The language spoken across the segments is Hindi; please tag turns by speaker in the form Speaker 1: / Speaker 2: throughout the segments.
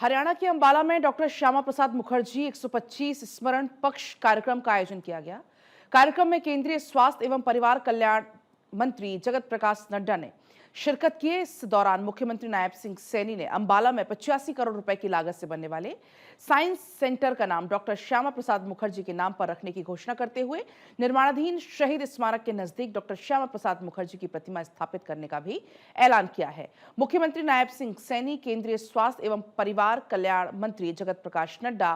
Speaker 1: हरियाणा के अंबाला में डॉक्टर श्यामा प्रसाद मुखर्जी 125 स्मरण पक्ष कार्यक्रम का आयोजन किया गया। कार्यक्रम में केंद्रीय स्वास्थ्य एवं परिवार कल्याण मंत्री जगत प्रकाश नड्डा ने शिरकत की। इस दौरान मुख्यमंत्री नायब सिंह सैनी ने अंबाला में 85 करोड़ रुपए की लागत से बनने वाले साइंस सेंटर का नाम डॉक्टर श्यामा प्रसाद मुखर्जी के नाम पर रखने की घोषणा करते हुए निर्माणाधीन शहीद स्मारक के नजदीक डॉक्टर श्यामा प्रसाद मुखर्जी की प्रतिमा स्थापित करने का भी ऐलान किया है। मुख्यमंत्री नायब सिंह सैनी, केंद्रीय स्वास्थ्य एवं परिवार कल्याण मंत्री जगत प्रकाश नड्डा,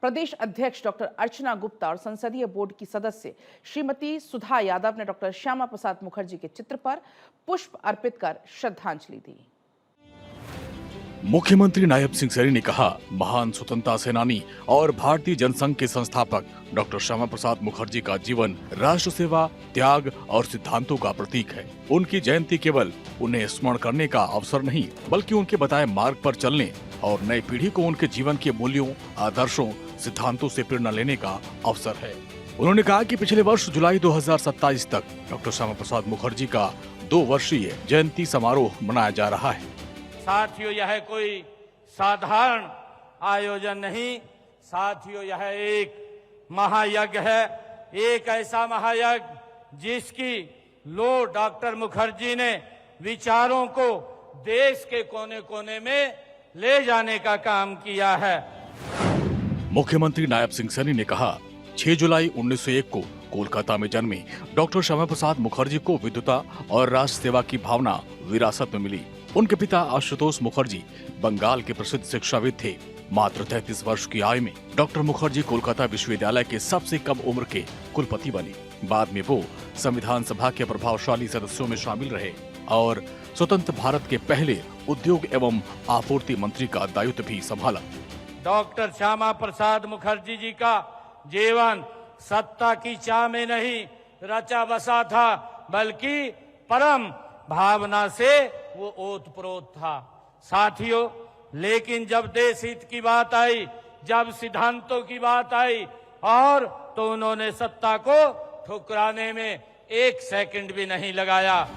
Speaker 1: प्रदेश अध्यक्ष डॉक्टर अर्चना गुप्ता और संसदीय बोर्ड की सदस्य श्रीमती सुधा यादव ने डॉक्टर श्यामा प्रसाद मुखर्जी के चित्र पर पुष्प अर्पित कर श्रद्धांजलि दी।
Speaker 2: मुख्यमंत्री नायब सिंह सैनी ने कहा, महान स्वतंत्रता सेनानी और भारतीय जनसंघ के संस्थापक डॉक्टर श्यामा प्रसाद मुखर्जी का जीवन राष्ट्र सेवा, त्याग और सिद्धांतों का प्रतीक है। उनकी जयंती केवल उन्हें स्मरण करने का अवसर नहीं, बल्कि उनके बताए मार्ग पर चलने और नई पीढ़ी को उनके जीवन के मूल्यों, आदर्शों, सिद्धांतों से प्रेरणा लेने का अवसर है। उन्होंने कहा कि पिछले वर्ष जुलाई 2027 तक डॉक्टर श्यामा प्रसाद मुखर्जी का 2 वर्षीय जयंती समारोह मनाया जा रहा है।
Speaker 3: साथियों, यह कोई साधारण आयोजन नहीं, साथियों यह एक महायज्ञ है। एक ऐसा महायज्ञ जिसकी लो डॉक्टर मुखर्जी ने विचारों को देश के कोने कोने में ले जाने का काम किया है।
Speaker 2: मुख्यमंत्री नायब सिंह सैनी ने कहा, 6 जुलाई 1901 को कोलकाता में जन्मे डॉक्टर श्यामा प्रसाद मुखर्जी को विद्वता और राष्ट्र सेवा की भावना विरासत में मिली। उनके पिता आशुतोष मुखर्जी बंगाल के प्रसिद्ध शिक्षाविद थे। मात्र 33 वर्ष की आयु में डॉक्टर मुखर्जी कोलकाता विश्वविद्यालय के सबसे कम उम्र के कुलपति बने। बाद में वो संविधान सभा के प्रभावशाली सदस्यों में शामिल रहे और स्वतंत्र भारत के पहले उद्योग एवं आपूर्ति मंत्री का दायित्व भी संभाला।
Speaker 3: डॉक्टर श्यामा प्रसाद मुखर्जी जी का जीवन सत्ता की चाह में नहीं रचा बसा था, बल्कि परम भावना से वो ओतप्रोत था। साथियों, लेकिन जब देश हित की बात आई, जब सिद्धांतों की बात आई और तो उन्होंने सत्ता को ठुकराने में 1 सेकंड भी नहीं लगाया।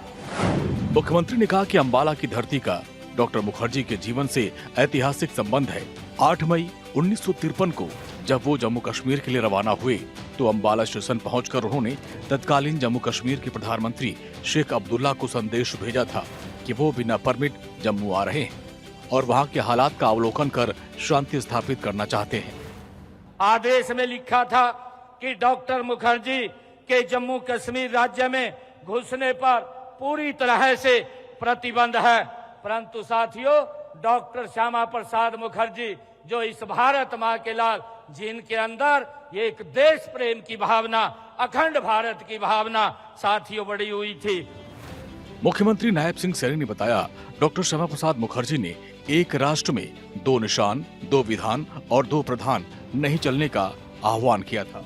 Speaker 2: मुख्यमंत्री ने कहा कि अंबाला की धरती का डॉक्टर मुखर्जी के जीवन से ऐतिहासिक संबंध है। 8 मई 1953 को जब वो जम्मू कश्मीर के लिए रवाना हुए तो अंबाला स्टेशन पहुंचकर उन्होंने तत्कालीन जम्मू कश्मीर के प्रधानमंत्री शेख अब्दुल्ला को संदेश भेजा था कि वो बिना परमिट जम्मू आ रहे हैं और वहां के हालात का अवलोकन कर शांति स्थापित करना चाहते हैं।
Speaker 3: आदेश में लिखा था कि डॉक्टर मुखर्जी के जम्मू कश्मीर राज्य में घुसने पर पूरी तरह से प्रतिबंध है। परंतु साथियों, डॉक्टर श्यामा प्रसाद मुखर्जी जो इस भारत माँ के लाल, जिनके अंदर एक देश प्रेम की भावना, अखंड भारत की भावना साथियों बड़ी हुई थी।
Speaker 2: मुख्यमंत्री नायब सिंह सैनी ने बताया, डॉक्टर श्यामा प्रसाद मुखर्जी ने एक राष्ट्र में 2 निशान, 2 विधान और 2 प्रधान नहीं चलने का आह्वान किया था।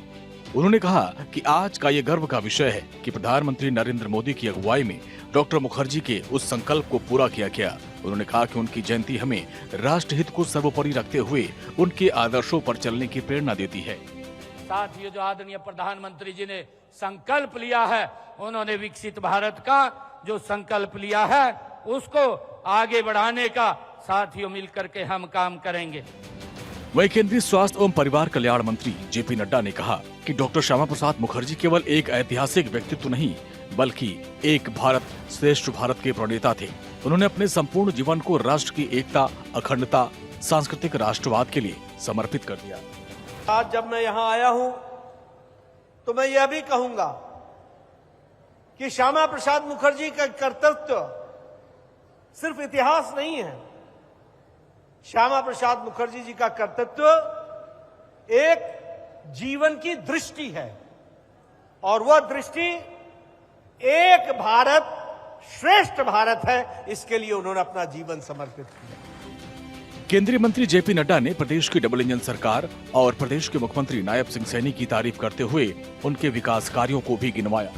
Speaker 2: उन्होंने कहा कि आज का ये गर्व का विषय है कि प्रधानमंत्री नरेंद्र मोदी की अगुवाई में डॉक्टर मुखर्जी के उस संकल्प को पूरा किया गया। उन्होंने कहा कि उनकी जयंती हमें राष्ट्र हित को सर्वोपरि रखते हुए उनके आदर्शों पर चलने की प्रेरणा देती है।
Speaker 3: साथियों, जो आदरणीय प्रधानमंत्री जी ने संकल्प लिया है, उन्होंने विकसित भारत का जो संकल्प लिया है उसको आगे बढ़ाने का साथियों मिलकर के हम काम करेंगे।
Speaker 2: वहीं केंद्रीय स्वास्थ्य एवं परिवार कल्याण मंत्री जेपी नड्डा ने कहा कि डॉक्टर श्यामा प्रसाद मुखर्जी केवल एक ऐतिहासिक व्यक्तित्व नहीं, बल्कि एक भारत श्रेष्ठ भारत के प्रणेता थे। उन्होंने अपने संपूर्ण जीवन को राष्ट्र की एकता, अखंडता, सांस्कृतिक राष्ट्रवाद के लिए समर्पित कर दिया।
Speaker 4: आज जब मैं यहाँ आया हूँ तो मैं यह भी कहूंगा कि श्यामा प्रसाद मुखर्जी का कर्तृत्व सिर्फ इतिहास नहीं है। श्यामा प्रसाद मुखर्जी जी का कर्तृत्व एक जीवन की दृष्टि है और वह दृष्टि एक भारत श्रेष्ठ भारत है। इसके लिए उन्होंने अपना जीवन समर्पित किया।
Speaker 2: केंद्रीय मंत्री जेपी नड्डा ने प्रदेश की डबल इंजन सरकार और प्रदेश के मुख्यमंत्री नायब सिंह सैनी की तारीफ करते हुए उनके विकास कार्यों को भी गिनवाया।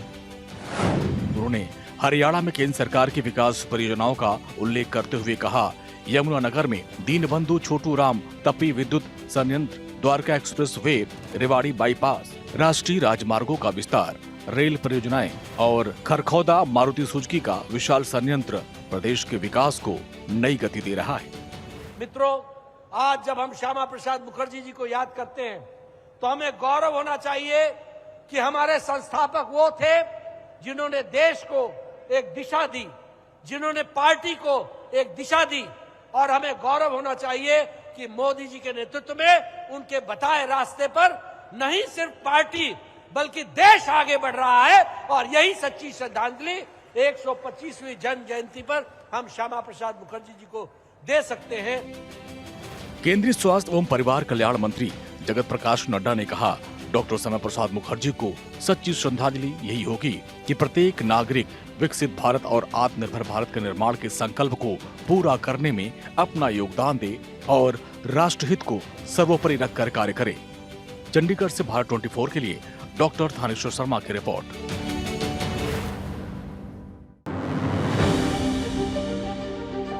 Speaker 2: उन्होंने हरियाणा में केंद्र सरकार की विकास परियोजनाओं का उल्लेख करते हुए कहा, यमुनानगर में दीनबंधु छोटू राम तपी विद्युत संयंत्र, Dwarka express way, Rewari bypass, राष्ट्रीय राजमार्गों का विस्तार, रेल परियोजनाएं और खरखौदा मारुति सुजुकी का विशाल संयंत्र प्रदेश के विकास को नई गति दे रहा है।
Speaker 4: मित्रों, आज जब हम श्यामा प्रसाद मुखर्जी जी को याद करते हैं तो हमें गौरव होना चाहिए कि हमारे संस्थापक वो थे जिन्होंने देश को एक दिशा दी, जिन्होंने पार्टी को एक दिशा दी, और हमें गौरव होना चाहिए कि मोदी जी के नेतृत्व में उनके बताए रास्ते पर नहीं सिर्फ पार्टी बल्कि देश आगे बढ़ रहा है। और यही सच्ची श्रद्धांजलि 125वीं जन्म जयंती पर हम श्यामा प्रसाद मुखर्जी जी को दे सकते हैं।
Speaker 2: केंद्रीय स्वास्थ्य एवं परिवार कल्याण मंत्री जगत प्रकाश नड्डा ने कहा, डॉक्टर श्यामा प्रसाद मुखर्जी को सच्ची श्रद्धांजलि यही होगी कि प्रत्येक नागरिक विकसित भारत और आत्मनिर्भर भारत के निर्माण के संकल्प को पूरा करने में अपना योगदान दे और राष्ट्रहित को सर्वोपरि रखकर कार्य करे। चंडीगढ़ से भारत 24 के लिए डॉक्टर थानेश्वर शर्मा की रिपोर्ट।